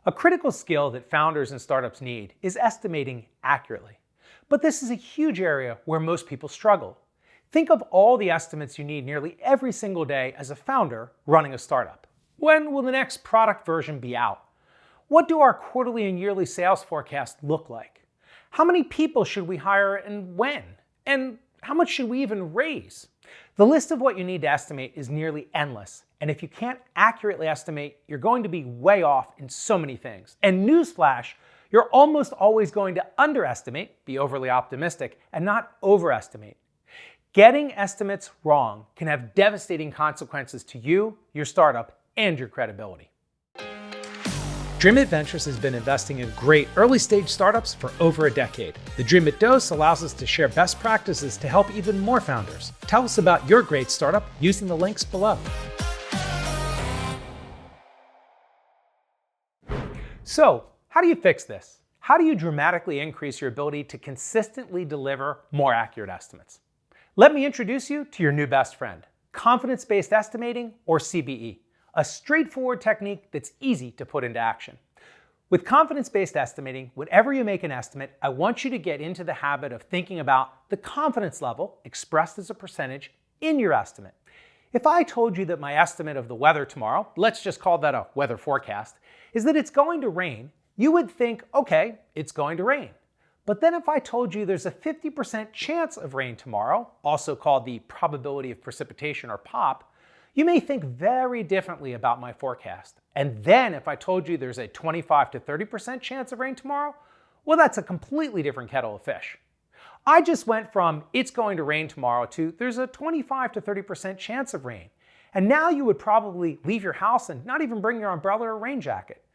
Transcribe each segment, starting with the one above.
A critical skill that founders and startups need is estimating accurately. But this is a huge area where most people struggle. Think of all the estimates you need nearly every single day as a founder running a startup. When will the next product version be out? What do our quarterly and yearly sales forecasts look like? How many people should we hire and when? And how much should we even raise? The list of what you need to estimate is nearly endless. And if you can't accurately estimate, you're going to be way off in so many things. And newsflash, you're almost always going to underestimate, be overly optimistic, and not overestimate. Getting estimates wrong can have devastating consequences to you, your startup, and your credibility. Dreamit Ventures has been investing in great early-stage startups for over a decade. The Dreamit Dose allows us to share best practices to help even more founders. Tell us about your great startup using the links below. So, how do you fix this? How do you dramatically increase your ability to consistently deliver more accurate estimates? Let me introduce you to your new best friend, confidence-based estimating, or CBE. A straightforward technique that's easy to put into action. With confidence-based estimating, whenever you make an estimate, I want you to get into the habit of thinking about the confidence level expressed as a percentage in your estimate. If I told you that my estimate of the weather tomorrow, let's just call that a weather forecast, is that it's going to rain, you would think, okay, it's going to rain. But then if I told you there's a 50% chance of rain tomorrow, also called the probability of precipitation or POP, you may think very differently about my forecast. And then if I told you there's a 25 to 30% chance of rain tomorrow, well, that's a completely different kettle of fish. I just went from it's going to rain tomorrow to there's a 25 to 30% chance of rain. And now you would probably leave your house and not even bring your umbrella or rain jacket.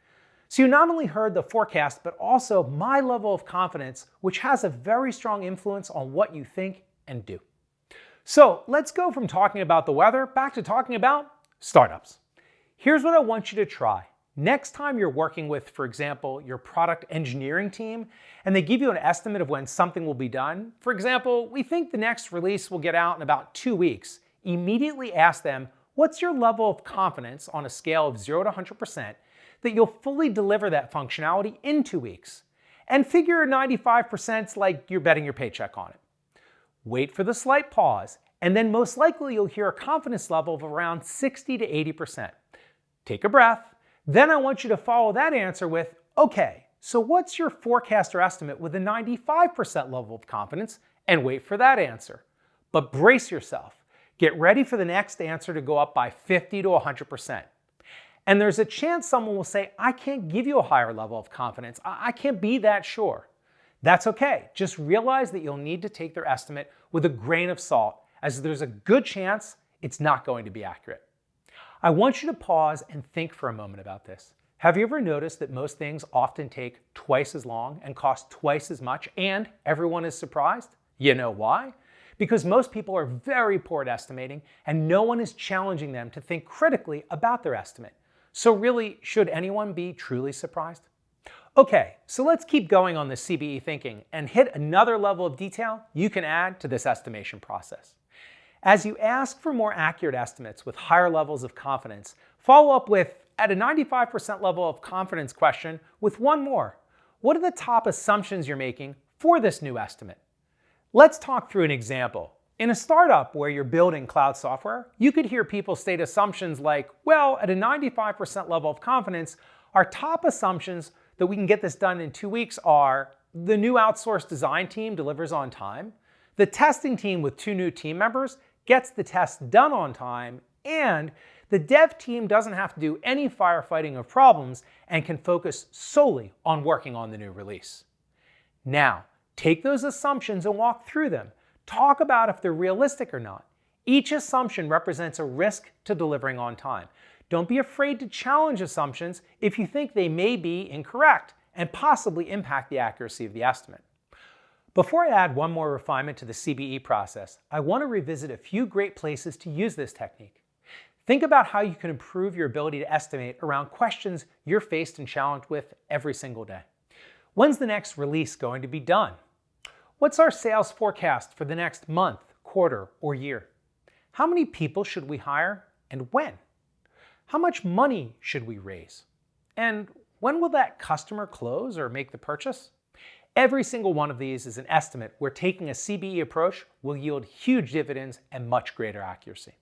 So you not only heard the forecast, but also my level of confidence, which has a very strong influence on what you think and do. So let's go from talking about the weather back to talking about startups. Here's what I want you to try. Next time you're working with, for example, your product engineering team, and they give you an estimate of when something will be done. For example, we think the next release will get out in about 2 weeks. Immediately ask them, what's your level of confidence on a scale of 0 to 100% that you'll fully deliver that functionality in 2 weeks? And figure 95% like you're betting your paycheck on it. Wait for the slight pause, and then most likely you'll hear a confidence level of around 60 to 80%. Take a breath. Then I want you to follow that answer with, okay, so what's your forecast or estimate with a 95% level of confidence? And wait for that answer. But brace yourself. Get ready for the next answer to go up by 50 to 100%. And there's a chance someone will say, I can't give you a higher level of confidence. I can't be that sure. That's okay. Just realize that you'll need to take their estimate with a grain of salt, as there's a good chance it's not going to be accurate. I want you to pause and think for a moment about this. Have you ever noticed that most things often take twice as long and cost twice as much, and everyone is surprised? You know why? Because most people are very poor at estimating, and no one is challenging them to think critically about their estimate. So really, should anyone be truly surprised? Okay, so let's keep going on the CBE thinking and hit another level of detail you can add to this estimation process. As you ask for more accurate estimates with higher levels of confidence, follow up with, at a 95% level of confidence question, with one more. What are the top assumptions you're making for this new estimate? Let's talk through an example. In a startup where you're building cloud software, you could hear people state assumptions like, well, at a 95% level of confidence, our top assumptions that we can get this done in 2 weeks are the new outsourced design team delivers on time, the testing team with 2 new team members gets the test done on time, and the dev team doesn't have to do any firefighting of problems and can focus solely on working on the new release. Now, take those assumptions and walk through them. Talk about if they're realistic or not. Each assumption represents a risk to delivering on time. Don't be afraid to challenge assumptions if you think they may be incorrect and possibly impact the accuracy of the estimate. Before I add one more refinement to the CBE process, I want to revisit a few great places to use this technique. Think about how you can improve your ability to estimate around questions you're faced and challenged with every single day. When's the next release going to be done? What's our sales forecast for the next month, quarter, or year? How many people should we hire and when? How much money should we raise? And when will that customer close or make the purchase? Every single one of these is an estimate where taking a CBE approach will yield huge dividends and much greater accuracy.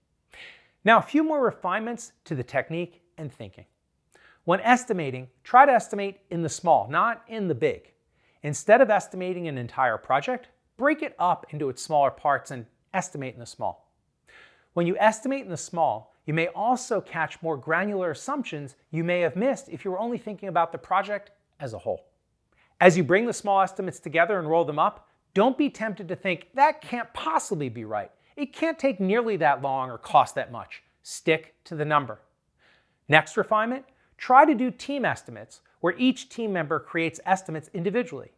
Now, a few more refinements to the technique and thinking. When estimating, try to estimate in the small, not in the big. Instead of estimating an entire project, break it up into its smaller parts and estimate in the small. When you estimate in the small, you may also catch more granular assumptions you may have missed if you were only thinking about the project as a whole. As you bring the small estimates together and roll them up, don't be tempted to think, that can't possibly be right. It can't take nearly that long or cost that much. Stick to the number. Next refinement, try to do team estimates where each team member creates estimates individually.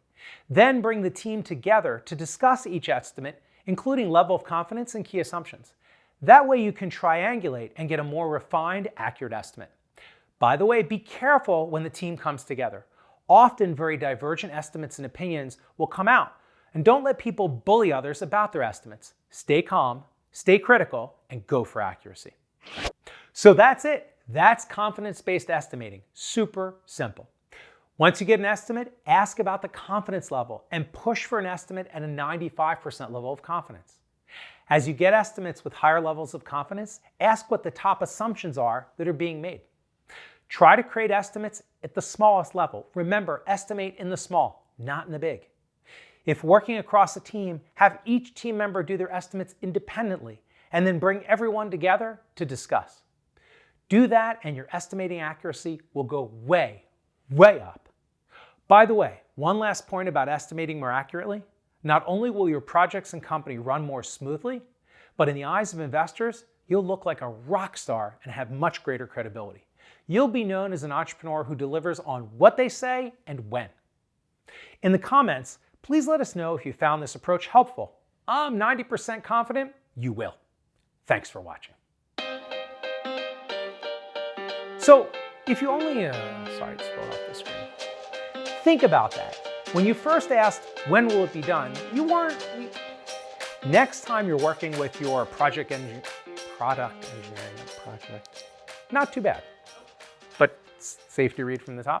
Then bring the team together to discuss each estimate, including level of confidence and key assumptions. That way you can triangulate and get a more refined, accurate estimate. By the way, be careful when the team comes together. Often very divergent estimates and opinions will come out, and don't let people bully others about their estimates. Stay calm, stay critical, and go for accuracy. So that's it. That's confidence-based estimating. Super simple. Once you get an estimate, ask about the confidence level and push for an estimate at a 95% level of confidence. As you get estimates with higher levels of confidence, ask what the top assumptions are that are being made. Try to create estimates at the smallest level. Remember, estimate in the small, not in the big. If working across a team, have each team member do their estimates independently and then bring everyone together to discuss. Do that and your estimating accuracy will go way, way up. By the way, one last point about estimating more accurately. Not only will your projects and company run more smoothly, but in the eyes of investors, you'll look like a rock star and have much greater credibility. You'll be known as an entrepreneur who delivers on what they say and when. In the comments, please let us know if you found this approach helpful. I'm 90% confident you will. Thanks for watching. So, if you only, sorry, it scrolled off the screen. Think about that. When you first asked, when will it be done, you weren't. Next time you're working with your product engineering project, not too bad. But safe to read from the top.